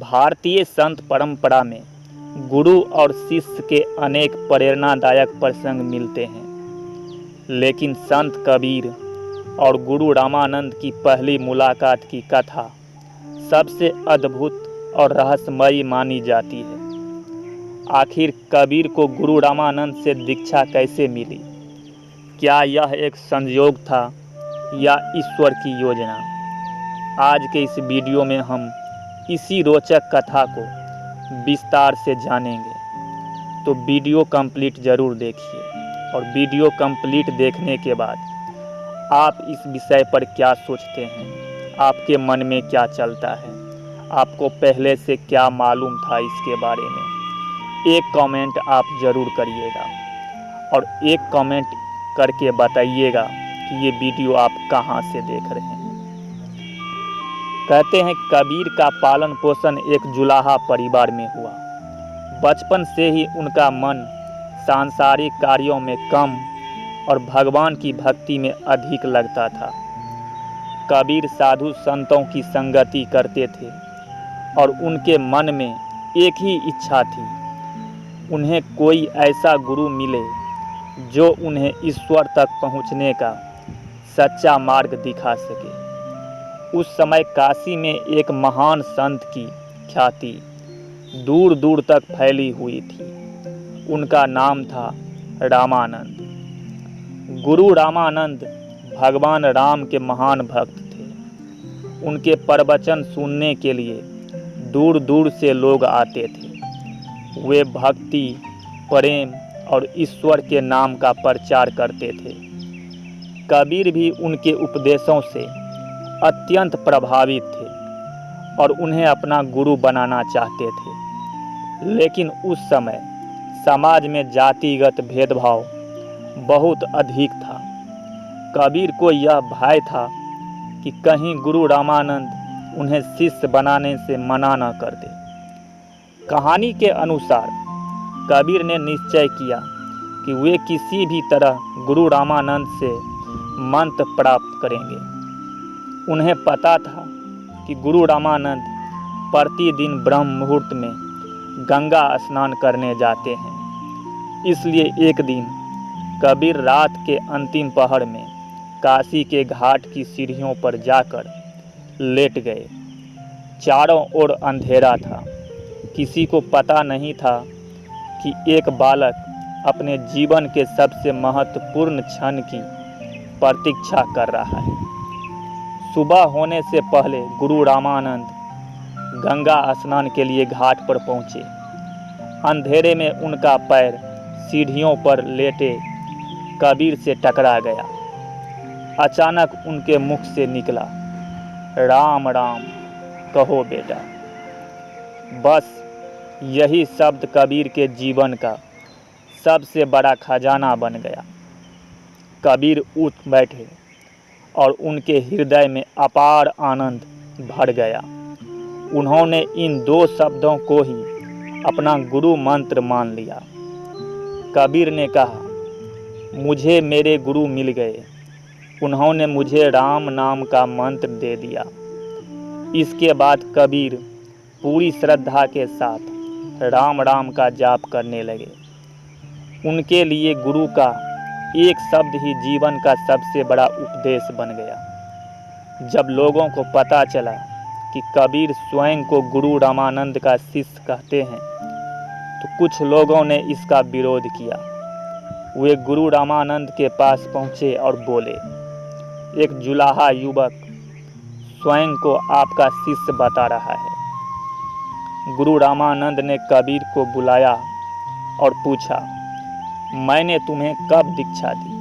भारतीय संत परंपरा में गुरु और शिष्य के अनेक प्रेरणादायक प्रसंग मिलते हैं, लेकिन संत कबीर और गुरु रामानंद की पहली मुलाकात की कथा सबसे अद्भुत और रहस्यमयी मानी जाती है। आखिर कबीर को गुरु रामानंद से दीक्षा कैसे मिली? क्या यह एक संयोग था या ईश्वर की योजना? आज के इस वीडियो में हम इसी रोचक कथा को विस्तार से जानेंगे, तो वीडियो कंप्लीट ज़रूर देखिए। और वीडियो कंप्लीट देखने के बाद आप इस विषय पर क्या सोचते हैं, आपके मन में क्या चलता है, आपको पहले से क्या मालूम था इसके बारे में, एक कमेंट आप ज़रूर करिएगा और एक कमेंट करके बताइएगा कि ये वीडियो आप कहाँ से देख रहे हैं। कहते हैं कबीर का पालन पोषण एक जुलाहा परिवार में हुआ। बचपन से ही उनका मन सांसारिक कार्यों में कम और भगवान की भक्ति में अधिक लगता था। कबीर साधु संतों की संगति करते थे और उनके मन में एक ही इच्छा थी, उन्हें कोई ऐसा गुरु मिले जो उन्हें ईश्वर तक पहुंचने का सच्चा मार्ग दिखा सके। उस समय काशी में एक महान संत की ख्याति दूर दूर तक फैली हुई थी। उनका नाम था रामानंद। गुरु रामानंद भगवान राम के महान भक्त थे। उनके प्रवचन सुनने के लिए दूर दूर से लोग आते थे। वे भक्ति, प्रेम और ईश्वर के नाम का प्रचार करते थे। कबीर भी उनके उपदेशों से अत्यंत प्रभावित थे और उन्हें अपना गुरु बनाना चाहते थे। लेकिन उस समय समाज में जातिगत भेदभाव बहुत अधिक था। कबीर को यह भय था कि कहीं गुरु रामानंद उन्हें शिष्य बनाने से मना न कर दे। कहानी के अनुसार कबीर ने निश्चय किया कि वे किसी भी तरह गुरु रामानंद से मंत्र प्राप्त करेंगे। उन्हें पता था कि गुरु रामानंद प्रतिदिन ब्रह्म मुहूर्त में गंगा स्नान करने जाते हैं। इसलिए एक दिन कबीर रात के अंतिम पहर में काशी के घाट की सीढ़ियों पर जाकर लेट गए। चारों ओर अंधेरा था। किसी को पता नहीं था कि एक बालक अपने जीवन के सबसे महत्वपूर्ण क्षण की प्रतीक्षा कर रहा है। सुबह होने से पहले गुरु रामानंद गंगा स्नान के लिए घाट पर पहुँचे। अंधेरे में उनका पैर सीढ़ियों पर लेटे कबीर से टकरा गया। अचानक उनके मुख से निकला, राम राम कहो बेटा। बस यही शब्द कबीर के जीवन का सबसे बड़ा खजाना बन गया। कबीर उठ बैठे और उनके हृदय में अपार आनंद भर गया। उन्होंने इन दो शब्दों को ही अपना गुरु मंत्र मान लिया। कबीर ने कहा, मुझे मेरे गुरु मिल गए। उन्होंने मुझे राम नाम का मंत्र दे दिया। इसके बाद कबीर पूरी श्रद्धा के साथ राम राम का जाप करने लगे। उनके लिए गुरु का एक शब्द ही जीवन का सबसे बड़ा उपदेश बन गया। जब लोगों को पता चला कि कबीर स्वयं को गुरु रामानंद का शिष्य कहते हैं, तो कुछ लोगों ने इसका विरोध किया। वे गुरु रामानंद के पास पहुँचे और बोले, एक जुलाहा युवक स्वयं को आपका शिष्य बता रहा है। गुरु रामानंद ने कबीर को बुलाया और पूछा, मैंने तुम्हें कब दीक्षा दी?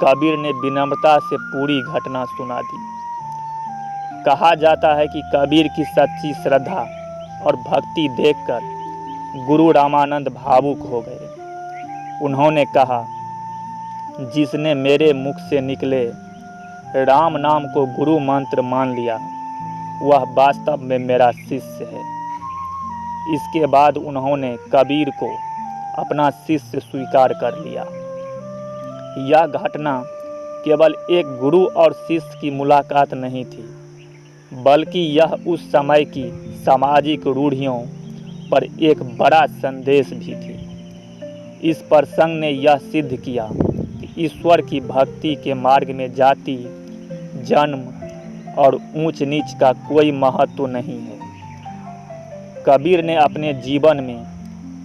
कबीर ने विनम्रता से पूरी घटना सुना दी। कहा जाता है कि कबीर की सच्ची श्रद्धा और भक्ति देखकर गुरु रामानंद भावुक हो गए। उन्होंने कहा, जिसने मेरे मुख से निकले राम नाम को गुरु मंत्र मान लिया, वह वास्तव में मेरा शिष्य है। इसके बाद उन्होंने कबीर को अपना शिष्य स्वीकार कर लिया। यह घटना केवल एक गुरु और शिष्य की मुलाकात नहीं थी, बल्कि यह उस समय की सामाजिक रूढ़ियों पर एक बड़ा संदेश भी थी। इस प्रसंग ने यह सिद्ध किया कि ईश्वर की भक्ति के मार्ग में जाति, जन्म और ऊंच नीच का कोई महत्व नहीं है। कबीर ने अपने जीवन में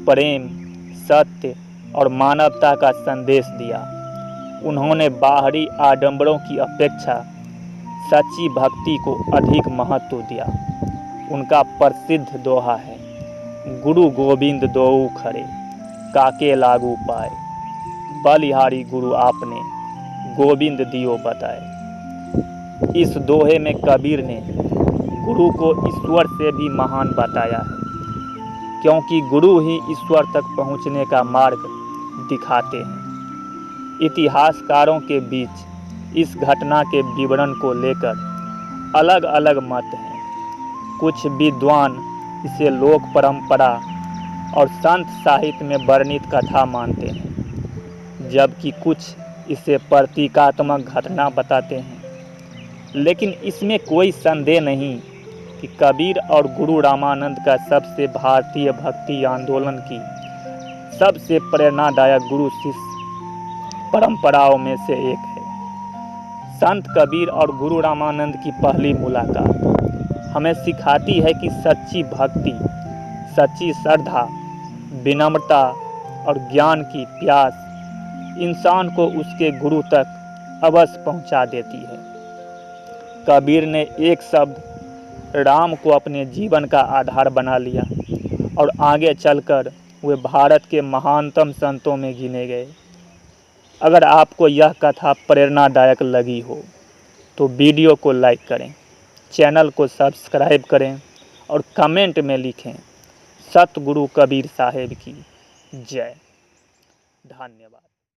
प्रेम, सत्य और मानवता का संदेश दिया। उन्होंने बाहरी आडंबरों की अपेक्षा सच्ची भक्ति को अधिक महत्व दिया। उनका प्रसिद्ध दोहा है, गुरु गोविंद दोऊ खड़े, काके लागू पाए, बलिहारी गुरु आपने, गोविंद दियो बताए। इस दोहे में कबीर ने गुरु को ईश्वर से भी महान बताया है, क्योंकि गुरु ही ईश्वर तक पहुंचने का मार्ग दिखाते हैं। इतिहासकारों के बीच इस घटना के विवरण को लेकर अलग अलग मत हैं। कुछ विद्वान इसे लोक परंपरा और संत साहित्य में वर्णित कथा मानते हैं, जबकि कुछ इसे प्रतीकात्मक घटना बताते हैं। लेकिन इसमें कोई संदेह नहीं कि कबीर और गुरु रामानंद का सबसे भारतीय भक्ति आंदोलन की सबसे प्रेरणादायक गुरु शिष्य परंपराओं में से एक है। संत कबीर और गुरु रामानंद की पहली मुलाकात हमें सिखाती है कि सच्ची भक्ति, सच्ची श्रद्धा, विनम्रता और ज्ञान की प्यास इंसान को उसके गुरु तक अवश्य पहुंचा देती है। कबीर ने एक शब्द राम को अपने जीवन का आधार बना लिया और आगे चलकर वे भारत के महानतम संतों में गिने गए। अगर आपको यह कथा प्रेरणादायक लगी हो तो वीडियो को लाइक करें, चैनल को सब्सक्राइब करें और कमेंट में लिखें, सतगुरु कबीर साहेब की जय। धन्यवाद।